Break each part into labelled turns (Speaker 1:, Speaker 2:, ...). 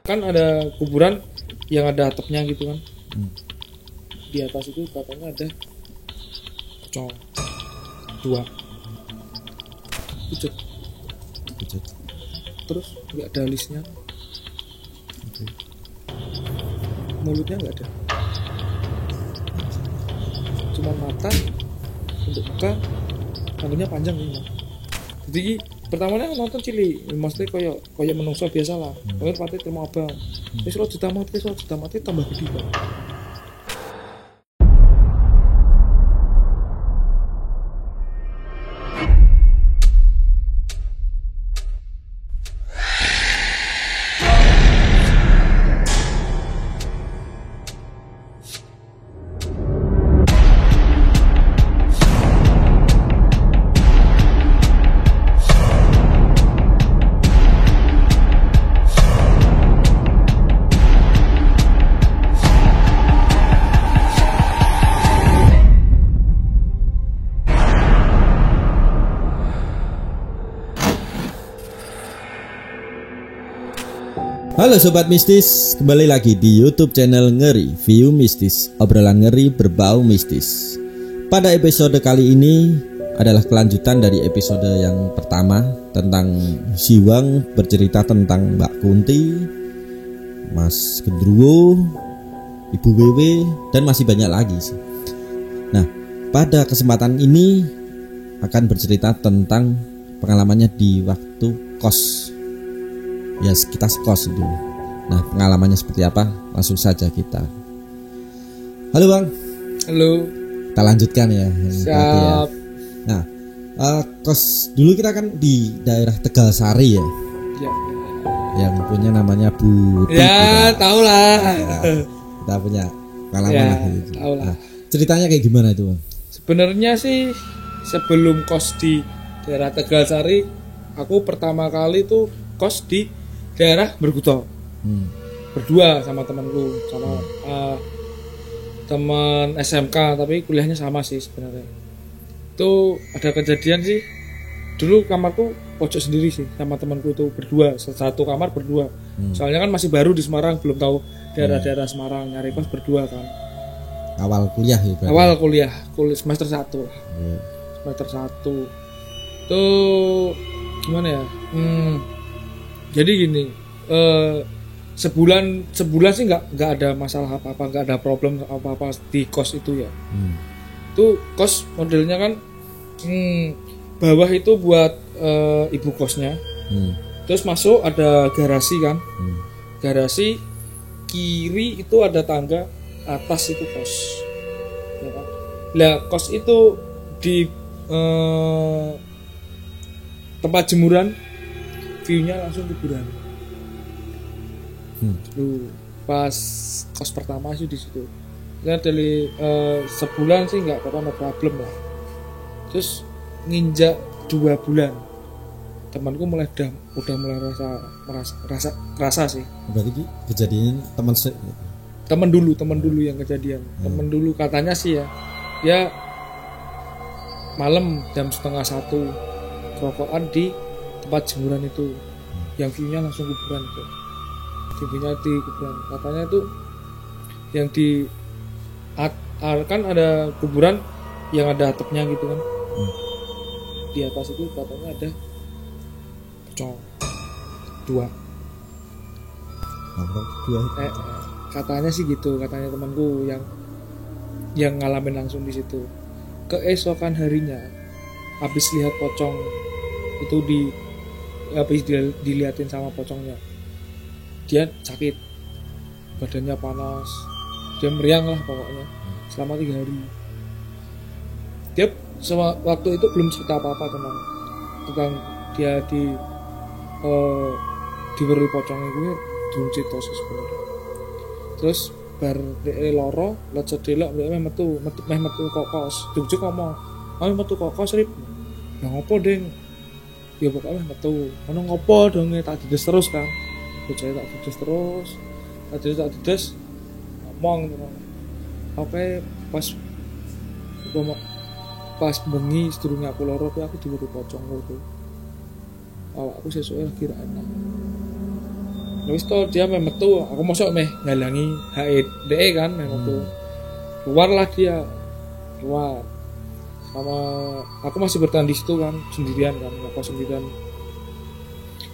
Speaker 1: Kan ada kuburan yang ada atapnya gitu kan. Di atas itu katanya ada pocong 2 pucet. Terus nggak ada alisnya. Mulutnya nggak ada, cuma mata untuk buka, tangannya panjang gitu. Jadi pertamanya nonton cili, maksudnya kayak menungso biasa lah. Kemudian pati terima abang. Terus lo juta mati tambah gede kan.
Speaker 2: Halo Sobat Mistis, kembali lagi di YouTube channel Ngeri View Mistis, obrolan ngeri berbau mistis. Pada episode kali ini adalah kelanjutan dari episode yang pertama tentang Siwang bercerita tentang Mbak Kunti, Mas Gendruwo, Ibu Wewe, dan masih banyak lagi sih. Nah, pada kesempatan ini akan bercerita tentang pengalamannya di waktu kos. Ya, kita sekos dulu. Nah, pengalamannya seperti apa? Langsung saja kita. Halo Bang.
Speaker 1: Halo.
Speaker 2: Kita lanjutkan ya.
Speaker 1: Siap.
Speaker 2: Nah, kos dulu kita kan di daerah Tegalsari ya.
Speaker 1: Ya.
Speaker 2: Yang punya namanya Bu Titi.
Speaker 1: Ya, tahu lah.
Speaker 2: Nah, kita punya pengalaman
Speaker 1: Ya,
Speaker 2: lah gitu.
Speaker 1: tahu lah.
Speaker 2: Nah, ceritanya kayak gimana itu Bang?
Speaker 1: Sebenarnya sih sebelum kos di daerah Tegalsari, aku pertama kali tuh kos di daerah Berkuto. Berdua sama temanku, sama teman SMK, tapi kuliahnya sama sih sebenarnya. Itu ada kejadian sih. Dulu kamarku pojok sendiri sih sama temanku itu berdua, satu kamar berdua. Soalnya kan masih baru di Semarang, belum tahu daerah-daerah Semarang, nyari kos berdua kan.
Speaker 2: Awal kuliah ya berarti?
Speaker 1: Awal kuliah semester 1.
Speaker 2: Ya.
Speaker 1: Semester 1. Tuh gimana ya? Jadi gini, sebulan sih nggak ada masalah apa-apa, nggak ada problem apa-apa di kos itu ya. Itu kos modelnya kan bawah itu buat ibu kosnya, terus masuk ada garasi kan, garasi kiri itu ada tangga, atas itu kos. Ya kan? Lah kos itu di tempat jemuran, view-nya langsung kuburan. Lu pas kos pertama sih di situ. Ya dari sebulan sih nggak apa-apa, problem lah. Terus nginjak 2 bulan, temanku udah mulai rasa sih.
Speaker 2: Berarti kejadian
Speaker 1: Teman dulu yang kejadian. Teman dulu katanya sih ya malam jam 12:30 rokokan di tempat jemuran itu, yang view-nya langsung kuburan itu. View-nya di kuburan. Katanya itu yang di kan ada kuburan yang ada atapnya gitu kan. Di atas itu katanya ada pocong 2. Katanya sih gitu, katanya temanku yang ngalamin langsung di situ. Keesokan harinya habis lihat pocong itu habis diliatin sama pocongnya, dia sakit, badannya panas, dia meriang lah pokoknya selama 3 hari. Dia waktu itu belum cerita apa-apa tentang dia diberi pocong itu, belum cerita sebenarnya. Terus bar loro lecet delok meh metu kokos jujuk ngomong, "Ayo metu kokos rip." "Lah ngopo, Ding?" "Ya pokoknya metu." "Ono ngopo dong, tak dides terus kan." Bocah tak dides ngomong. Oke, pas bengi sedurunge aku loro kuwi aku diweruhi pocong ngono. Awakku sesuke lagi ra enak. Wis to dia meh metu, aku mosok meh ngalangi HEDE kan meh metu. Keluar lah dia. Keluar. Sama aku masih bertahan di situ kan, sendirian kan, ngekos sendirian.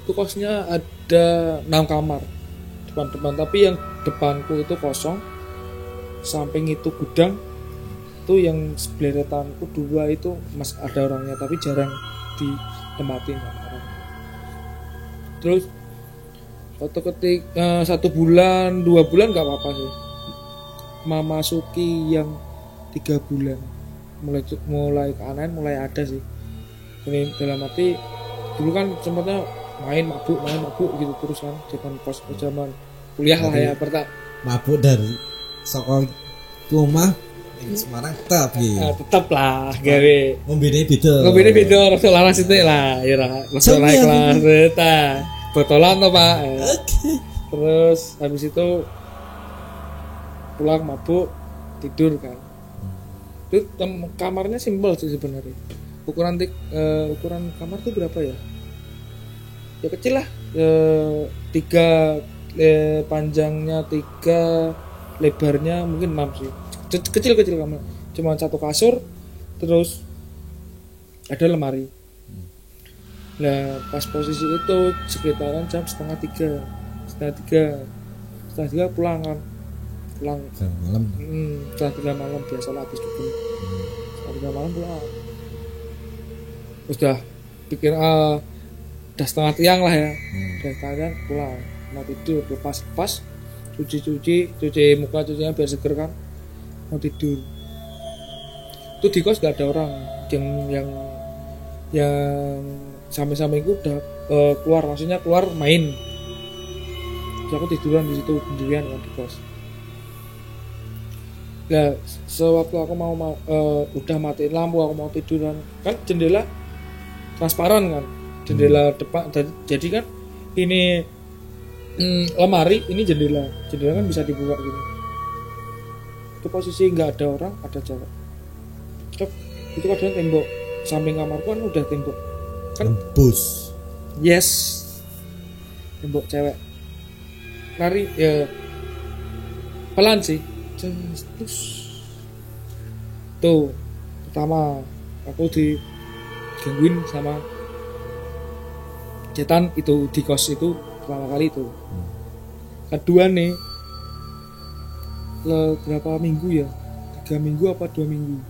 Speaker 1: Itu kosnya ada 6 kamar. Depan-depan, tapi yang depanku itu kosong. Samping itu gudang. Itu yang sebelah depanku 2 itu masih ada orangnya, tapi jarang ditempatin kan orang. Terus satu bulan 2 bulan nggak apa-apa sih, memasuki yang 3 bulan mulai keanehan mulai ada sih. Ini dalam arti dulu kan sempatnya main mabuk gitu terus kan zaman kuliah lah ya
Speaker 2: mabuk dari sekolah rumah Semarang tetap
Speaker 1: lah gawe
Speaker 2: ngombene beda
Speaker 1: rasa laras itu lah ya rasa naik kelas eta botolan toh Pak. Terus habis itu pulang mabuk tidur kan. Itu kamarnya simpel sih sebenarnya. Ukuran kamar tuh berapa ya? Ya kecil lah. 3 panjangnya 3, lebarnya mungkin 6 sih. Kecil kamar. Cuma 1 kasur, terus ada lemari. Nah pas posisi itu sekitaran jam setengah tiga pulang malam. Setengah 3 malam biasalah habis dukun. Setengah 3 malam pulang. Udah pikir udah setengah tiang lah ya. Udah setengah pulang, mau tidur, lepas cuci muka, cucinya biar seger kan, mau tidur. Itu di kos gak ada orang yang sampai itu udah keluar, maksudnya keluar main. Jadi aku tiduran di situ sendirian kan di kos. Nah, sewaktu aku mau udah matiin lampu, aku mau tiduran, kan jendela transparan kan, jendela depan. Jadi kan ini lemari, ini jendela kan bisa dibuka gini. Itu posisi nggak ada orang, ada cewek. Itu kadang tembok samping kamarku kan udah tembok kan
Speaker 2: bus.
Speaker 1: Yes, tembok cewek. Lari ya pelan sih. Terus tuh pertama aku digangguin sama cetan itu di kos itu pertama kali itu. Kedua nih berapa minggu ya, 3 minggu apa 2 minggu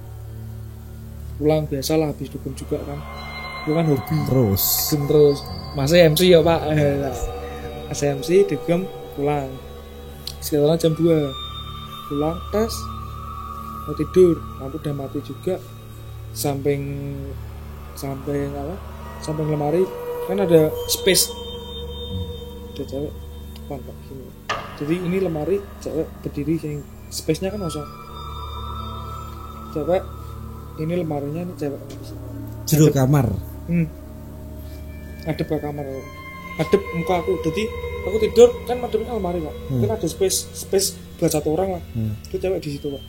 Speaker 1: pulang, biasalah habis dukun juga kan, itu kan hobi terus masih MC ya Pak, masih MC dugem pulang sekitar jam 2 pulang, tas mau tidur, lampu udah mati juga. Samping lemari kan ada space, ada cewek depan Pak gini. Jadi ini lemari, cewek berdiri, yang space nya kan kosong, cewek ini lemarinya, ini cewek
Speaker 2: jero kamar.
Speaker 1: Adep ke kamar, adep muka aku. Jadi aku tidur kan madepnya lemari Pak. Kan ada space buat 1 orang lah. Itu cewek di situ Pak,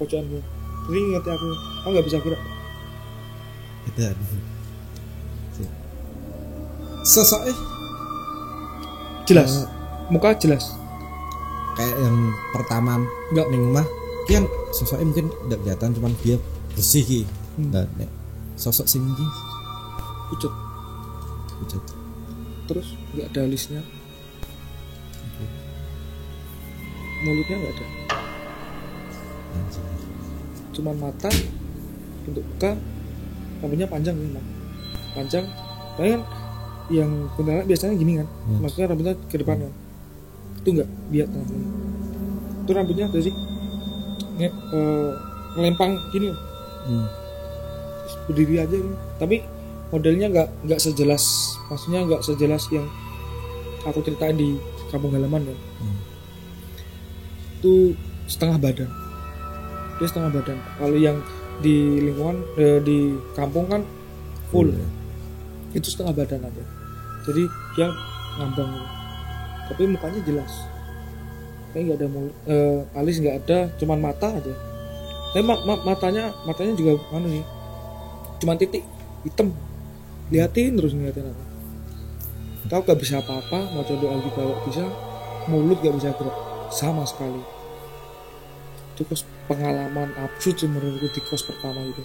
Speaker 1: pojokan gue. Jadi ngerti aku nggak bisa gerak.
Speaker 2: Edan. Sosoknya
Speaker 1: jelas, muka jelas.
Speaker 2: Kayak yang pertama
Speaker 1: nggak
Speaker 2: ning mah kan sosoknya mungkin nggak kelihatan, cuman dia bersih ki. Nah, sosok sing iki
Speaker 1: pucet. Terus nggak ada alisnya, mulutnya nggak ada, cuman mata, bentuk muka, rambutnya panjang memang panjang. Kan yang kuntilanak biasanya gini kan, maksudnya rambutnya ke depan kan, itu nggak, biar itu rambutnya ada sih ngelempang gini, terus berdiri aja gitu. Tapi modelnya nggak sejelas, maksudnya nggak sejelas yang aku ceritain di kampung halaman ya. Itu setengah badan, dia setengah badan. Kalau yang di lingkungan di kampung kan full, itu setengah badan aja. Jadi dia ngambang, tapi mukanya jelas, kayak nggak ada mulut, alis nggak ada, cuman mata aja. Tapi matanya juga mana nih, cuman titik hitam, liatin terus ngeliatin aku. Kau gak bisa apa-apa, mau doa juga gak bisa, mulut gak bisa gerak sama sekali. Itu kos pengalaman absurd sih menurutku di kos pertama itu.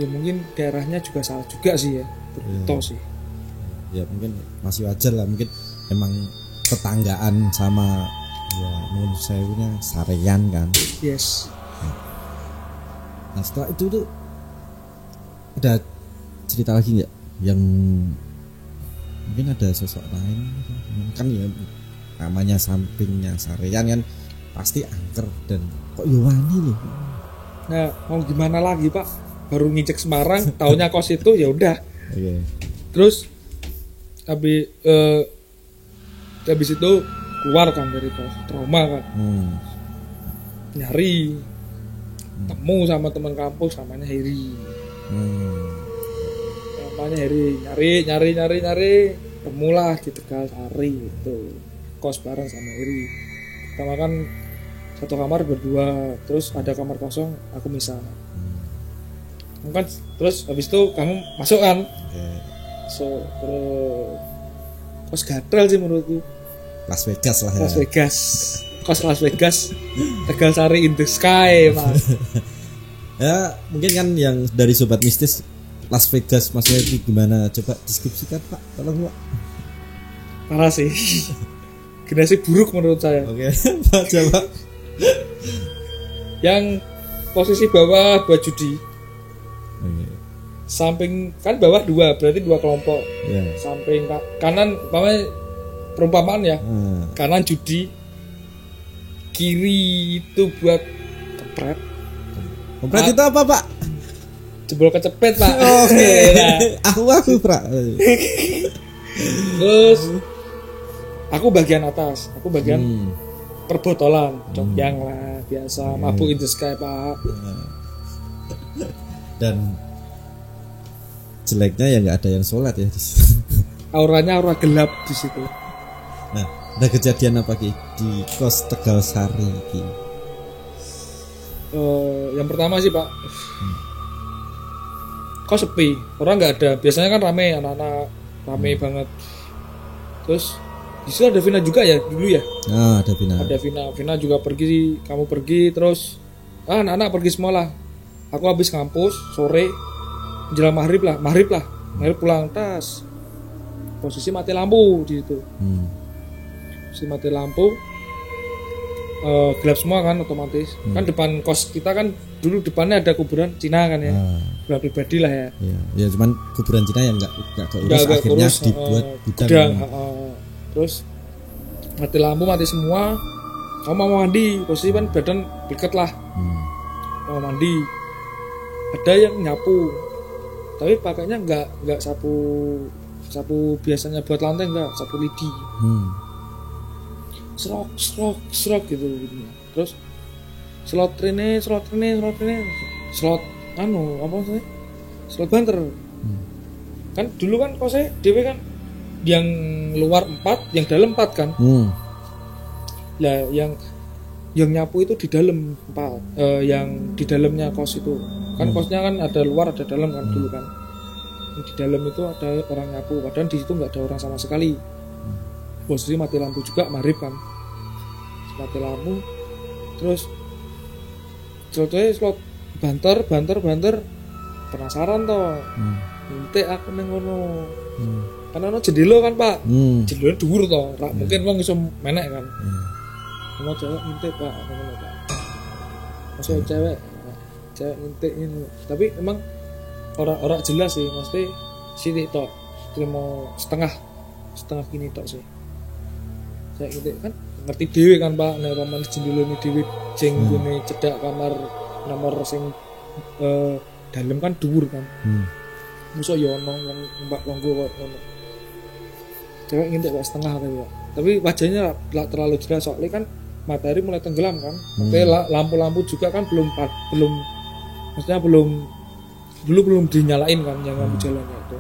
Speaker 1: Ya mungkin daerahnya juga salah juga sih ya, betul sih.
Speaker 2: Ya mungkin masih wajar lah, mungkin emang tetanggaan sama ya menurut saya punya sarean kan.
Speaker 1: Yes.
Speaker 2: Nah setelah itu tuh ada cerita lagi nggak yang mungkin ada sosok lain kan ya, namanya sampingnya sarean kan pasti angker dan kok Yohani loh.
Speaker 1: Nah mau gimana lagi Pak, baru ngicek Semarang taunya kos itu ya udah.
Speaker 2: Okay.
Speaker 1: Terus habis itu keluar kan dari kos, trauma kan. Nyari temu sama teman kampus namanya Heri. Namanya Heri, nyari temulah di Tegal Sari itu. Kos bareng sama Heri. Pertama kan satu kamar berdua, terus ada kamar kosong, aku misah. Kan terus habis itu kamu masuk kan. So, terus kos gatel sih menurutku.
Speaker 2: Las Vegas lah ya.
Speaker 1: Las Vegas. Kos Las Vegas. Tegal Sari in the sky, Mas.
Speaker 2: Ya, mungkin kan yang dari sobat mistis Las Vegas maksudnya itu gimana? Coba deskripsikan, Pak. Tolong, Pak.
Speaker 1: Parah sih. Generasi buruk menurut saya.
Speaker 2: Oke, Pak, coba.
Speaker 1: Yang posisi bawah buat judi. Samping kan bawah dua, berarti dua kelompok.
Speaker 2: Yeah.
Speaker 1: Samping kanan perumpamaan ya. Kanan judi, kiri itu buat kepret.
Speaker 2: Kepret itu apa, Pak?
Speaker 1: Jebol kecepet, Pak.
Speaker 2: Oke. Aku, Pak.
Speaker 1: Terus aku bagian atas, aku bagian perbotolan, cokyang lah biasa, mabuk in the sky, Pak.
Speaker 2: Dan jeleknya ya nggak ada yang sholat ya.
Speaker 1: Auranya aura gelap di situ.
Speaker 2: Nah, ada kejadian apa Ki di kos Tegal Sari Ki?
Speaker 1: Yang pertama sih Pak, kos sepi, orang nggak ada. Biasanya kan rame, anak-anak rame banget. Terus di situ ada Vina juga ya dulu ya.
Speaker 2: Ada Vina.
Speaker 1: Ada Vina juga pergi, kamu pergi, terus anak-anak pergi semua lah. Aku habis kampus sore, menjelang maghrib pulang tas. Posisi mati lampu di situ. Posisi mati lampu, gelap semua kan otomatis. Kan depan kos kita kan dulu depannya ada kuburan Cina kan ya. Kuburan pribadi lah ya.
Speaker 2: Ya cuman kuburan Cina yang nggak keurus, akhirnya kurus, dibuat gudang.
Speaker 1: Terus mati lampu, mati semua. Kamu mau mandi, posisi kan badan deket lah. Mau mandi. Ada yang nyapu, tapi pakainya nggak sapu biasanya buat lantai, nggak sapu lidi. Serok gitu. Terus slot apa sih? Slot banter. Kan dulu kan kosnya DW kan yang luar 4, yang dalam 4 kan. Lah yang nyapu itu di dalam 4, yang di dalamnya kos itu. Kan kosnya kan ada luar ada dalam kan dulu kan. Di dalam itu ada orang nyapu, padahal di situ nggak ada orang sama sekali. Posisi mati lampu juga, maghrib kan. Mati lampu, terus slot banter, penasaran toh. Nanti aku nengono. Karena ono jendela kan Pak. Jendela dhuwur toh, mungkin wong iso menek kan. Ono cewek ngintik Pak, ngono Pak. Masuk cewek ngintik ini. Tapi emang orang jelas sih, mesti sini tok. Terima setengah gini tok sih. Saya ngintik kan ngerti dhewe kan Pak, nek roman jendelane dhewe sing gune cedhak kamar nomor sing dalem kan dhuwur kan. Musuh yo ono wong mbak longgo kok ngono. Cewek ngintik Pak setengah tapi wajahnya tidak terlalu jelas soalnya kan matahari mulai tenggelam kan. Tapi lampu-lampu juga kan belum maksudnya belum dinyalain kan yang lampu jalannya itu.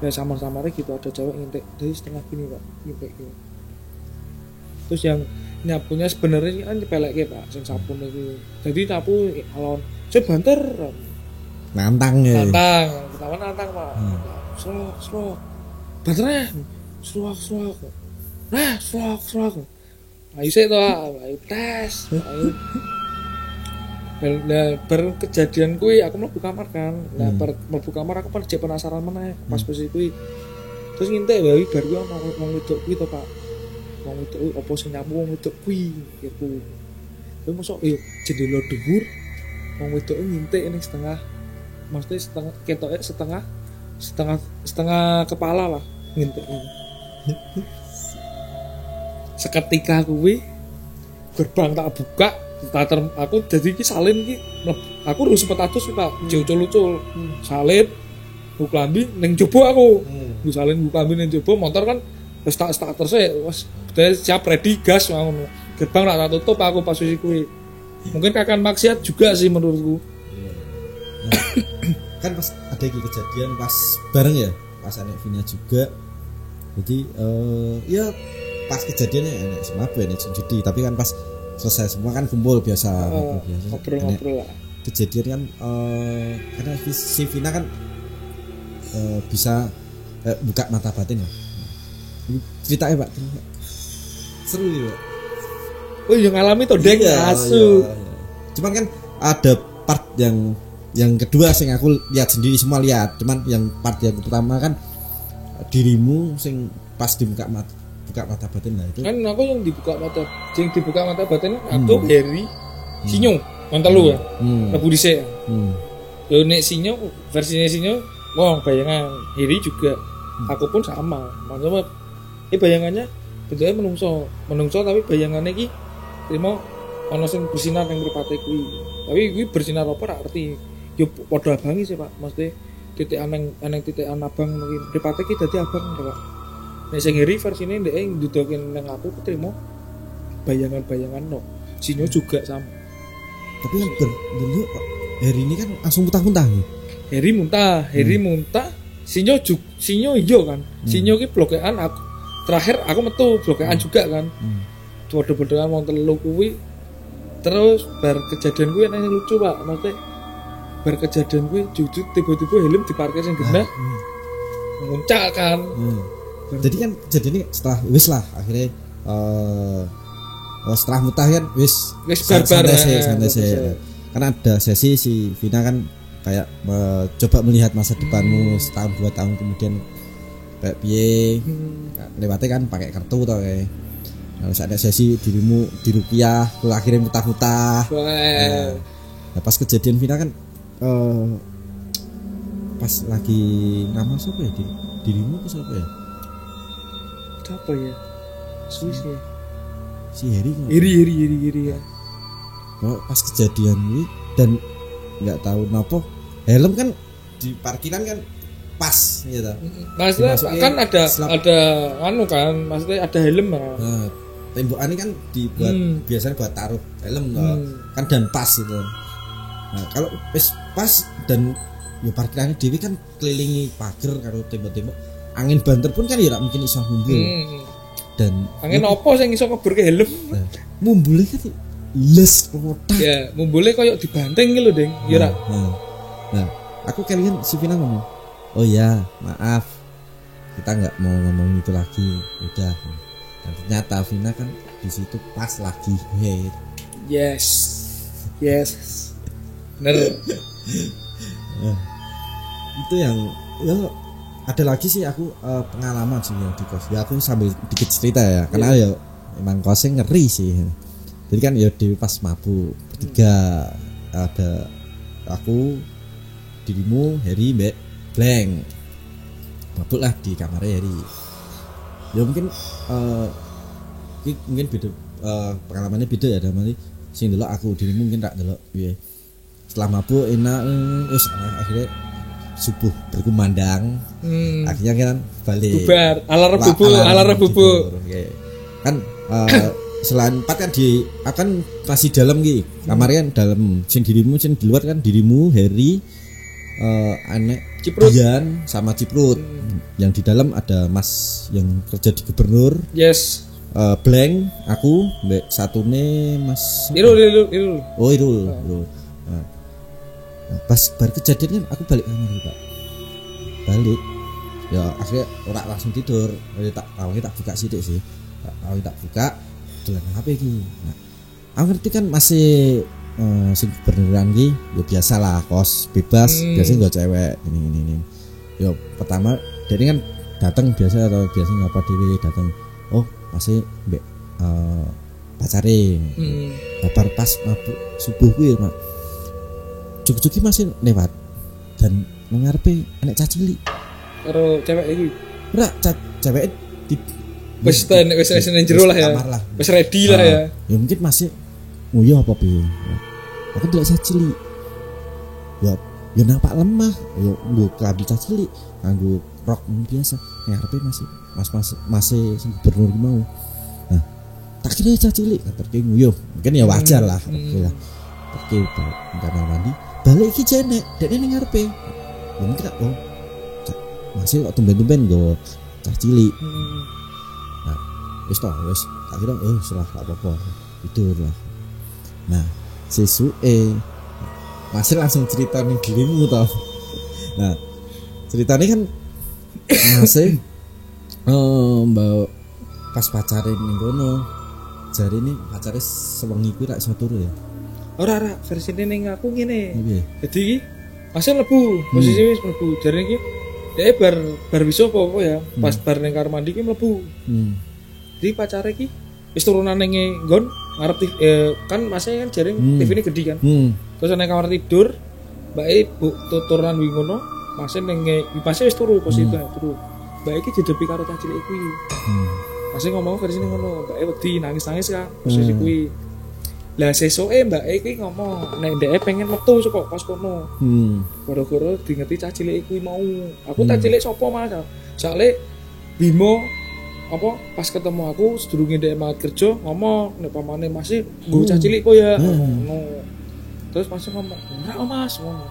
Speaker 1: Ya samar-samarnya gitu ada cewek ngintik dari setengah gini Pak, ngintik gitu. Terus yang nyapunya sebenarnya kan pelek Pak, sing sabun itu. Jadi nyapu alon, saya banter. Nantang, pertama nantang Pak. Slow. baterai suak ayo sih tuh ayo tes ayo bar kejadian kuwi aku mlebu kamar kan nah mlebu kamar aku penasaran meneh pas posisi kuwi terus ngintek wae bar kuwi ana wong wedok kuwi to Pak wong wedok kuwi opo sing nyapu wong wedok kuwi pikirku kuwi mosok yo jendela dhuwur wong wedok ngintek ning setengah maksudnya setengah kepala lah ngintek seketika kuwi gerbang tak buka aku jadi ki salin ki aku harus sempet atus Pak jauh-lucul salin buka lambi ning jobo aku salin buka lambi ning jobo motor kan wis tak starter wis siap ready gas ngono gerbang tak tutup aku pas posisi kuwi mungkin akan maksiat juga sih menurutku
Speaker 2: nah, kan pas ada kejadian pas bareng ya pas anak Vina juga jadi ya pas kejadiannya enak semua enak judi tapi kan pas selesai semua kan kumpul biasa
Speaker 1: ngobrol lah
Speaker 2: kejadian kan karena si Vina kan bisa buka mata batin ya ceritanya Pak seru ya Pak
Speaker 1: oh yang ngalami tuh deng asu
Speaker 2: cuman kan ada part yang kedua sing aku lihat sendiri semua lihat cuman yang part yang pertama kan dirimu sing pas dibuka mata batin lah itu
Speaker 1: kan aku yang dibuka mata batin aku Harry Sinyo yang telu ya Rabu dhisik yo nek Sinyo versinya Sinyo wong bayangan Harry juga aku pun sama maksudnya bayangannya bentuknya menungso tapi bayangannya ki trimo ana sing bersinar ning mripate kuwi tapi kuwi bersinar apa ora ngerti yo padha abangi sih Pak mesti titik aneng titik abang mripate ki dadi abang Pak nek sing Harry versine ndek ndudokin nang aku ketrimo bayangan-bayangan no Sinyo juga sama
Speaker 2: tapi yang dulu Pak Harry ini kan langsung muntah-muntah
Speaker 1: Harry muntah Sinyo ijo kan Sinyo ki blokean aku terakhir aku metu blokean juga kan bodoh-bodohan wong telu kuwi terus bar kejadian kuwi ana yang lucu Pak maksudnya bar kejadian kuwi jujur tiba-tiba helm diparkir sing genah muncak kan
Speaker 2: jadi kan kejadian ini setelah wis lah akhirnya setelah mutah kan wis santai sih karena ada sesi si Vina kan kayak coba melihat masa depanmu setahun 2 tahun kemudian kayak piye lewatnya kan pakai kartu tau kayak harus ada sesi dirimu dirupiah terus akhirnya mutah-mutah nah, pas kejadian Vina kan pas lagi nama siapa ya dirimu apa siapa ya
Speaker 1: siapa ya Swiss ya
Speaker 2: si Heri
Speaker 1: ya
Speaker 2: pas kejadian ini dan nggak tahu kenapa helm kan di parkiran kan pas gitu
Speaker 1: maksudnya kan ada anu kan maksudnya ada helm
Speaker 2: nah, tembokan ini kan dibuat biasanya buat taruh helm kan dan pas gitu nah kalau pas dan ya parkirannya dewi kan kelilingi pagar karo tembok-tembok angin banter pun kan ya mungkin iso mumbul dan
Speaker 1: angin opo sing iso ngebur ke helm
Speaker 2: nah, mumbulnya kan les kotak
Speaker 1: ya mumbulnya koyo dibanting lho Deng ya
Speaker 2: nah aku kalian si Vina ngomong oh ya maaf kita nggak mau ngomong itu lagi udah dan ternyata Vina kan di situ pas lagi
Speaker 1: yes bener
Speaker 2: itu yang ya ada lagi sih aku pengalaman sih yang di kos ya aku sambil dikit cerita ya karena ya emang kosnya ngeri sih jadi kan ya di pas mabuk bertiga ada aku dirimu Harry Mbak Blank mabuk lah di kamarnya Harry ya mungkin mungkin beda pengalamannya beda ya dalam arti sing dulu aku dirimu mungkin tak dulu ya setelah mabuk enak akhirnya subuh berkumandang akhirnya kan balik
Speaker 1: bubar alarm bubuk
Speaker 2: kan selain 4 kan akan masih dalam gitu kamarnya kan dalam sing dirimu sing di luar kan dirimu Harry anek Dian sama Ciprut yang di dalam ada Mas yang kerja di gubernur
Speaker 1: yes
Speaker 2: Blank aku mbak satune Mas
Speaker 1: Irul
Speaker 2: nah, pas baru kejadian kan aku balik kamar Pak balik Ya akhirnya ora langsung tidur. Tak buka sithik sih. Tak buka dolan HP iki. Nah, aku ngerti kan masih sing beneran ki ya biasalah kos bebas biasanya gak cewek ini. Yo pertama jadi kan datang biasa atau biasanya ngapa dhewe datang. Oh, masih mbek pacare. Kabar pas mabuk subuh kuwi, Mak. Juk-juki masih lewat dan mengarepe anak cacili.
Speaker 1: Karo cewek iki.
Speaker 2: Ora cewek di
Speaker 1: Wis nang jero lah ya. Wis ready lah ya.
Speaker 2: Ya mungkin masih nguyuh apa piye. Aku delok cacili. Ya nampak lemah, ya nggo klambi cacili, nganggo rok biasa. Ngarepe masih gubernur mau. Nah, tak kira cacili terke nguyuh. Mungkin ya wajar lah. Terke kamar mandi, balik iki jenek, dekne ning ngarepe. Ya mungkin tak masih kok tumben-tumben nggo cacili. Nah, wis tak kira salah apa-apa. Tidur lah. Nah, sesuke masih langsung cerita nih dirimu tau. Nah, ceritanya kan masih mbak pas pacarin ning kono. Jari ini pacarnya sewengi kuwi rak iso turu ya.
Speaker 1: Ora versine ning aku ngene.
Speaker 2: Piye?
Speaker 1: Jadi iki masih mlebu, posisi wis mlebu. Jare iki dhek bar bisa apa ya. Pas bar ning kamar mandi ki mlebu. Jadi pacare iki wis turunan ning nggon ngarep kan masih kan jaring TV ini gede kan. Terus ning kamar tidur, mbak ibu turunan wingi ngono, masih ning masih wis turu posisi turu. Mbak iki didepi karo cah cilik kuwi. Masih ngomong versi ngono, mbak wedi nangis-nangis kan posisi kuwi. Lah sesuke mbak iki ngomong nek ndeke pengen metu saka kos kono. Gara-gara dingerti cah cilik kuwi mau. Aku cah cilik sapa Mas? Soale Bimo apa pas ketemu aku sedurunge ndek banget kerja ngomong nek pamane masih nggo cah cilik kok ya ngono. Terus masih ngomong ora Mas ngono.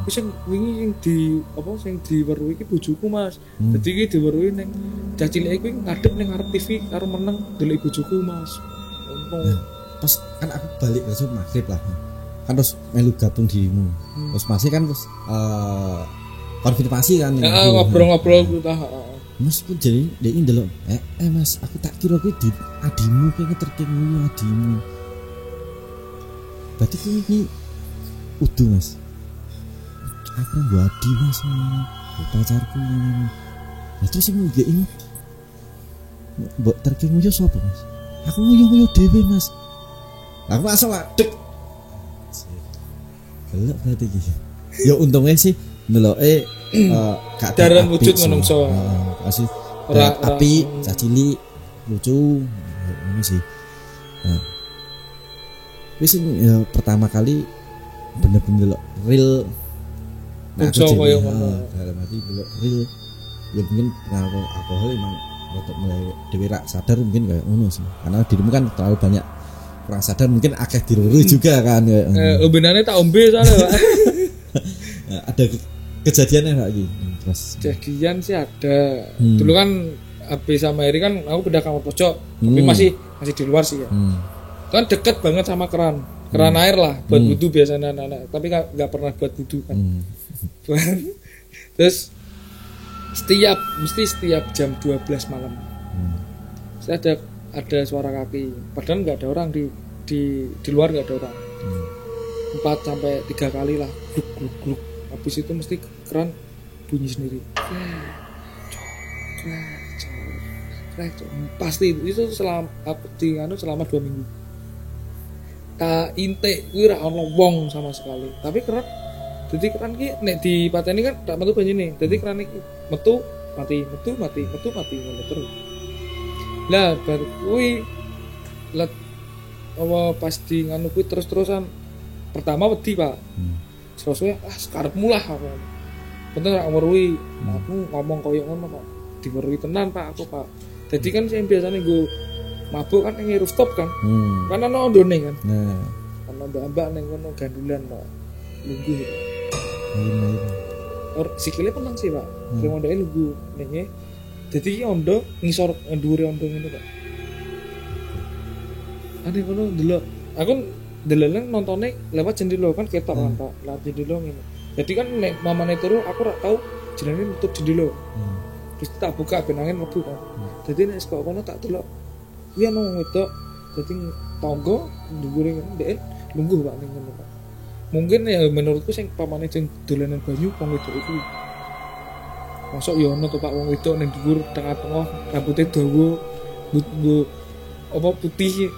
Speaker 1: Wis sing wingi sing sing diweruhi iki bojoku Mas. Dadi iki diweruhi ning cah cilik kuwi ngadep ning ngarep TV karo meneng ndelok bojoku Mas. Ngono.
Speaker 2: Pas kan aku balik besok maghrib lah. Kan terus melu gabung dirimu. Terus masih kan terus konfirmasi kan
Speaker 1: ngobrol-ngobrol kita.
Speaker 2: Mas pun jadi dia ini delok Mas aku tak kira kuwi di adimu kayak ngeterke ngono adimu. Berarti ini udah Mas. Aku gua adi Mas pacarku ngono. Itu sing nggih ini. Mbok terke nguyu sapa Mas? Aku nguyu dhewe Mas. Aku asal adek. Delok berarti iki. Ya untungnya sih ndeloke gak
Speaker 1: daran wujud menungso.
Speaker 2: Masih api cacili lucu ini sih. Nah, wis ya pertama kali bener-bener real. Nah, aku jadi dalam hati real. Ya mungkin pengaruh alkohol emang untuk mulai dhewe rak sadar mungkin kayak ngono sih. Karena dirimu kan terlalu banyak kurang sadar mungkin akeh diruru juga kan kayak.
Speaker 1: Ombenane tak ombe soalnya, Pak.
Speaker 2: Nah, ada kejadiannya enggak gitu?
Speaker 1: Kejadian sih ada. Dulu kan habis sama Eri kan aku pindah kamar pojok, tapi masih di luar sih ya. Kan deket banget sama keran air lah buat wudu biasanya anak-anak, tapi nggak pernah buat wudu kan. Terus mesti setiap jam 12 malam ada suara kaki, padahal nggak ada orang di luar, nggak ada orang. 4 sampai 3 kali lah gluk. Habis itu mesti keran bunyi sendiri. Pasti itu selama 2 minggu. Tak intek kuwi ra ono wong sama sekali. Tapi keran dadi keran ki nek dipateni kan tak metu banyune. Dadi keran iki metu mati ngono terus. Lah bar kuwi pas di nganu kuwi terus-terusan. Pertama wedi, Pak. Terus sekarepmu lah aku. Penting rak weruhi. Aku ngomong koyo ngono, Pak. Diweruhi tenan, Pak, aku, Pak. Jadi kan sing biasane nggo mabuk kan ning rooftop kan. Kan ana ondone kan. Nah. Ana mbak-mbak ning kono gandulan, Pak. Lungguh. Sikile penang sih, Pak. Terus ondone lungguh ning. Jadi iki ondo ngisor dhuwure ondo ngono, Pak. Ane kono delok. Aku deleleng nontone lewat jendela kan ketok kan Pak. Lewat jendela ngene. Jadi kan nek mamane turu aku ora tau jenenge nutup jendela. terus tak buka ben angin mlebu kan. Dadi nek kok kono tak delok kuwi ana wong wedok dadi tangga dhuwure ndek lungguh Pak ning ngono Pak. Mungkin ya menurutku sing pamane sing dolanan banyu wong wedok iku. Masuk ya ono to Pak wong wedok ning dhuwur tengah-tengah rambutnya dawa nggo apa putih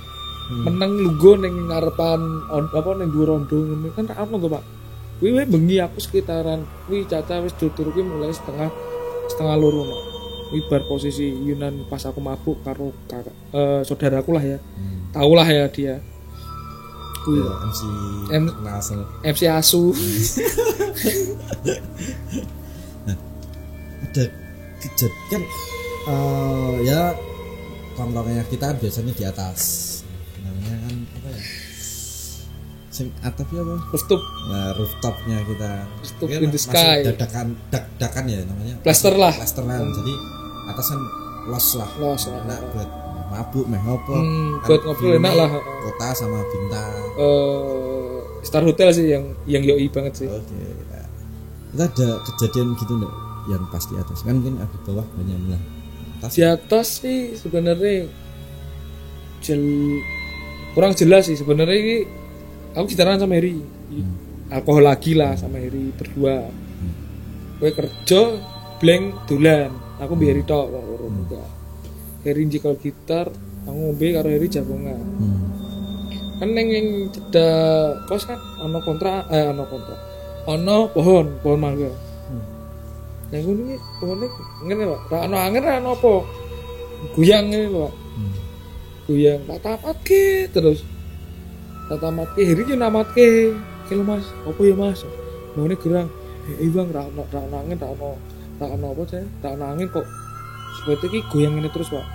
Speaker 1: meneng lungguh ning ngarepan apa ning dhuwur rondo ngono kan ra ono to Pak. Kuwi bengi aku sekitaran kuwi caca wis tur kuwi mulai setengah loro no. Kuwi bar posisi Yunan pas aku mabuk karo kakak saudaraku lah ya. Tahu lah ya dia. Kuwi MC Asu.
Speaker 2: Nah, ada kejadian ya tongkrongannya kita biasanya di atas. Namanya kan apa ya? Sing atapnya apa?
Speaker 1: Rooftop.
Speaker 2: Nah, rooftopnya kita.
Speaker 1: Rooftop in the sky.
Speaker 2: Dadakan ya namanya.
Speaker 1: Plasteran.
Speaker 2: Jadi atas kan los lah. Enak buat mabuk meh opo.
Speaker 1: Buat ngobrol enak lah.
Speaker 2: Kota sama bintang.
Speaker 1: Star Hotel sih yang yoi banget sih.
Speaker 2: Oke. Kita ada kejadian gitu nih yang pas di atas. Kan mungkin di bawah banyak lah.
Speaker 1: Di atas sih sebenarnya kurang jelas sih sebenarnya ini. Aku gitaran sama Heri, alkohol lagi lah sama Heri berdua. Gue kerja, blank dolan. Aku biar Heri tok, Heri njikal gitar, aku ngombe karo Heri jagongan. Kan yang cedak kos kan, ono pohon mangga. Yang ini pohonnya ngene Pak, ra ono angin ra ono apa, guyang ngene Pak, guyang tak tamatke terus. Tamat ke Heri yo namatke kilo Mas apa ya Mas mone gerang bang ra angin tak ono apa saya tak ono angin kok seperti iki goyang ini terus Pak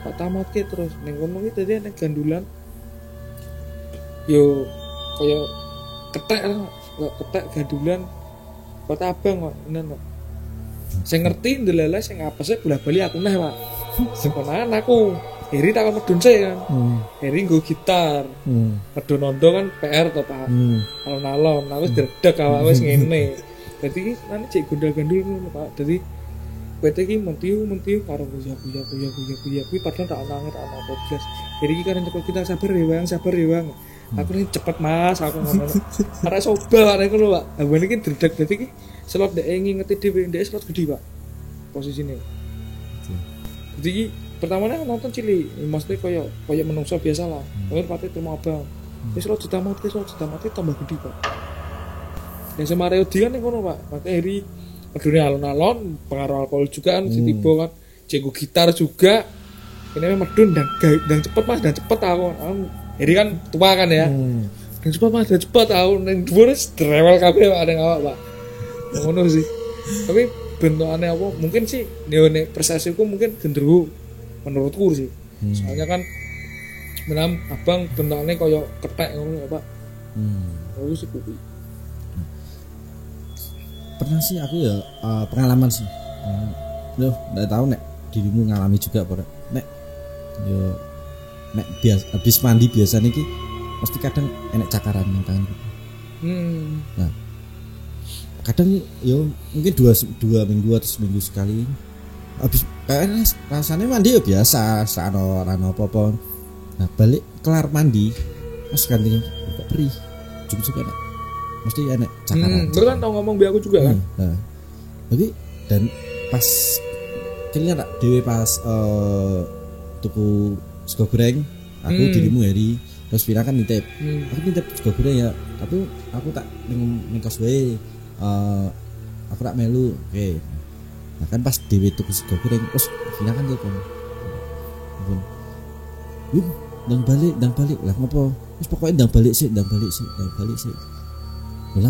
Speaker 1: tak tamatke terus ning kono iki dadi ning gandulan yo kaya ketek gandulan kota abang kok nen Pak sing ngerti ndelele sing apese bola-bali aku neh Pak sing konangan aku Heri tak medun sih kan. Heri nggo gitar. Medun ondo kan PR to Pak. Alon-alon, aku wis dredeg awake wis ngene. Dadi nane cek gondal-gandul ngono Pak. Dadi kowe iki mentiu karo guya kuwi padahal tak ana podcast. Heri iki kan cepet kita sabar ya Bang. Aku ini cepet Mas, aku ngono. Arek soba arek ngono Pak. Lah iki dredeg dadi iki slot dek ngingeti dhewe ndek slot gede Pak. Posisine. Jadi pertamanya nonton cilik, maksudnya kayak menungso biasa lah. Kayak pati terima abang. Wis lo ditamati tambah gede Pak. Yang sama Mario Dian ning ngono Pak. Makanya Heri pedune alon-alon, pengaruh alkohol juga kan si tiba kan. Jago gitar juga. Ini medun dan cepet Mas, dan cepet aku. Heri kan tua kan ya. Dan cepet aku ning dhuwur drewel kabeh ada ngawak Pak. Ngono sih. Tapi bentukannya apa? Mungkin sih nek persesiku mungkin gendruwo. Menurutku sih, soalnya kan menam abang bentuknya kayak ketek ngono ya Pak. Aku sih kuwi.
Speaker 2: Pernah sih aku ya pengalaman sih. Loh, nggak tahu nek dirimu ngalami juga apa nek yo nek habis mandi biasa niki pasti kadang enek cakaran ning tangan. Nah, kadang yo mungkin dua minggu atau seminggu sekali. Habis rasanya mandi ya biasa, sano apa-apa. Nah, balik kelar mandi, pas gantinya kok perih. Cukup enak. Mesti enak cakaran.
Speaker 1: Bener kan tau ngomong biar aku juga kan.
Speaker 2: Nah. Tapi dan pas kalian tak dhewe pas tuku sego goreng, aku dirimu Heri, terus Vina kan nitip. Aku nitip sego goreng ya, tapi aku tak ning kos wae. Aku tak melu. Oke. Nah kan pas dewe tuku sego goreng terus Vina kan telepon. Yuk, ndang balik lah ngopo? Wis pokoke ndang balik sih. Lah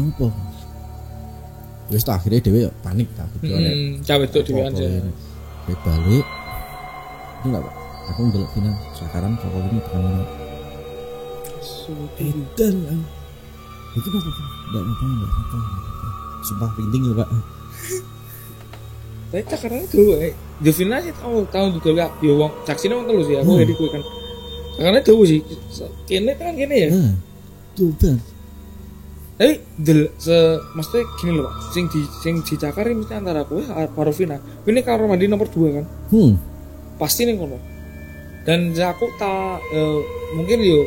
Speaker 2: ngopo? Wis tak akhirnya dewe panik ta gitu nek.
Speaker 1: Cawe tok dhewean sih.
Speaker 2: Balik. Itu enggak Pak. Aku ndelok Vina sekarang pokoknya ini bukan ngono. Edan. Itu apa? Sumpah penting ya Pak.
Speaker 1: Tapi cakarannya dulu Jovina sih tahu juga gak ya wong saksine wong telu sih aku jadi kuwi kan cakarannya dulu sih kene kan kene ya
Speaker 2: tuh kan
Speaker 1: Tapi maksudnya gini loh Pak, sing dicakari mesti antara aku karo Vina. Ini kamar mandi nomor 2 kan. Pasti ning kono. Dan aku mungkin yo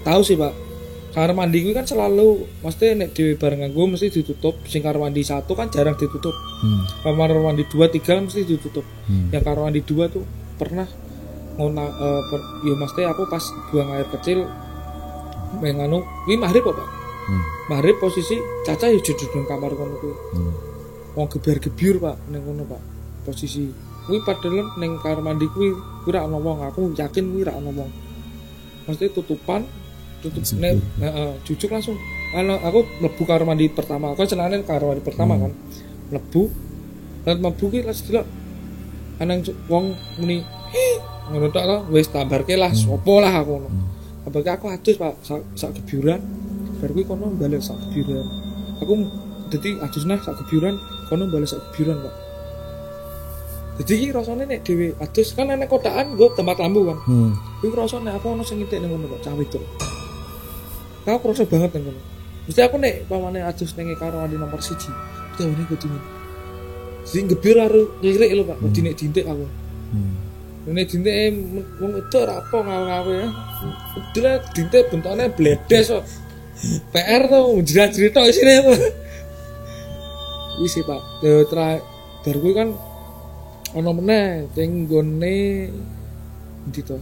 Speaker 1: tahu sih Pak. Kamar mandi gue kan selalu mesti nek dhewe barengan gue mesti ditutup. Sing kamar mandi 1 kan jarang ditutup. Kamar mandi 2, 3 kan mesti ditutup. Yang kamar mandi 2 tuh pernah yo mesti aku pas buang air kecil menganu kuwi maghrib kok Pak. Maghrib posisi Caca yo duduk nang kamar kono kuwi. Wong gebyur Pak ning kono Pak. Posisi kuwi padahal ning kamar mandi kuwi ora ana wong, aku yakin kuwi ora ana wong. Mesti tutup nek jujuk langsung. Aku mlebu kamar mandi pertama. Aku celane kamar mandi pertama kan. Mlebu ki langsung delok anang wong muni ngono tok lah wis tambarke lah sopo lah aku ngono. Tambarke aku adus Pak sak gebyuran. Bar kuwi kono balik sak gebyuran. Aku dadi adusne sak gebyuran, kono balik sak gebyuran Pak. Jadi iki rasane nek dhewe adus kan nek kotakan nggo tempat lampu kan. Kuwi rasane aku ono sing ngitik ning ngono Pak, cah wedok. Aku kerasa banget ning ngono. Mesti aku nek pamane adus ning karo andi nomor 1, mesti ngene kudu ngene. Sing gebyur karo ngirik lho Pak, wedi nek dintik aku. Nek dintik wong wedok ora apa ngawe-ngawe ya. Udah dintik bentukane bledes kok. PR tuh cerita isine tuh. Wis sih Pak. Bar kuwi kan ono meneh sing nggone ndi to?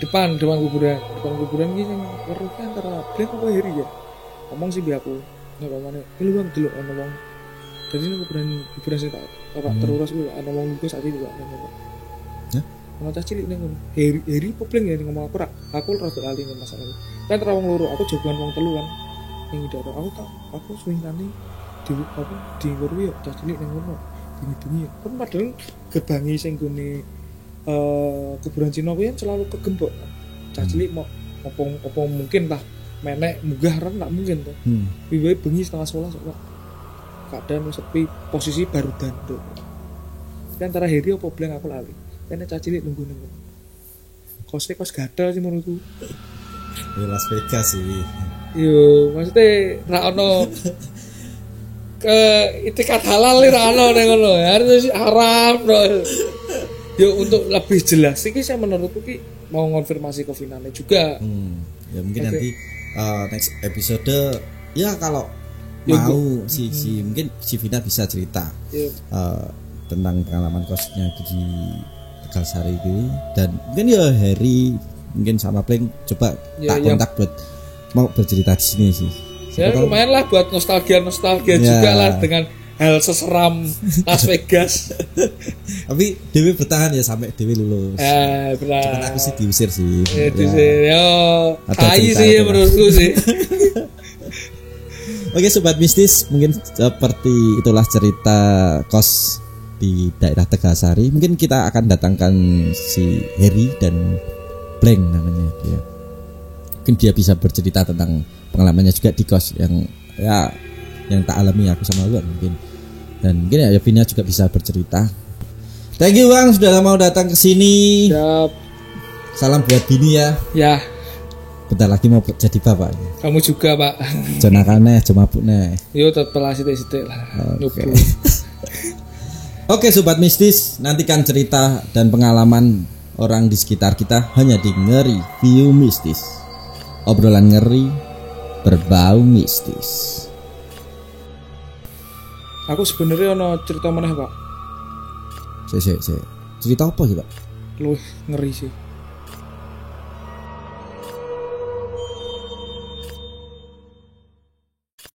Speaker 1: Depan kuburan iki sing weruh antara Blek apa Heri ya. Ngomong sih bi aku. Nek pamane keluang delok ono wong. Dadi nek kuburan sing tak terurus kuwi ono wong iku sak iki kok. Hah? Ono cah cilik ning ngono. Heri apa Blek ya ngomong aku rada lali ning masalah iki. Kan terus wong loro, aku jagoan wong telu kan. Ning ndaro aku swingane di ngono yo cah cilik ning ngono. Bengi-bengi kan padahal gerbangi sing gone kuburan Cina kuwi selalu kegembok. Cah cilik mau apa mungkin lah menek munggah ren tak mungkin to. Wiwi bengi 10:30 kok. Keadaan sepi, posisi baru danduk. Kan antara Heri apa Bleng aku lali. Kene cah cilik nunggu ning. Kos gatel sih menurutku.
Speaker 2: Las Vegas sih.
Speaker 1: Yo, maksudnya ra ono ke itikat halal ra ono ning ngono. Harus haram, Bro. Yo untuk lebih jelas iki saya menurutku ki mau konfirmasi ke Vinane juga.
Speaker 2: Ya mungkin nanti next episode ya kalau mau si mungkin si Vina bisa cerita tentang pengalaman kosnya di Tegal Sari itu, dan mungkin ya Harry mungkin sama Pleng coba tak kontak buat mau bercerita di sini sih.
Speaker 1: Ya lumayan lah buat nostalgia juga lah dengan hal seseram Las Vegas.
Speaker 2: Tapi Dewi bertahan ya sampai Dewi lulus.
Speaker 1: Benar.
Speaker 2: Cuman aku sih diusir sih.
Speaker 1: Diusir. Tai sih menurutku sih.
Speaker 2: Oke Sobat Mistis, mungkin seperti itulah cerita kos di daerah Tegasari. Mungkin kita akan datangkan si Heri dan Bleng namanya dia. Mungkin dia bisa bercerita tentang pengalamannya juga di kos yang tak alami aku sama Luan mungkin. Dan mungkin ya Vina juga bisa bercerita. Thank you Bang sudah mau datang ke sini.
Speaker 1: Siap.
Speaker 2: Salam buat Bini ya.
Speaker 1: Ya.
Speaker 2: Bentar lagi mau jadi bapak.
Speaker 1: Kamu juga Pak.
Speaker 2: Jangan nakalnya, cuma mabuknya.
Speaker 1: Yo tetep lah sithik-sithik lah.
Speaker 2: Oke Sobat Mistis, nantikan cerita dan pengalaman orang di sekitar kita hanya di Ngeri View Mistis. Obrolan ngeri berbau mistis.
Speaker 1: Aku sebenarnya ono cerita meneh Pak.
Speaker 2: Cerita apa sih Pak?
Speaker 1: Lu ngeri sih.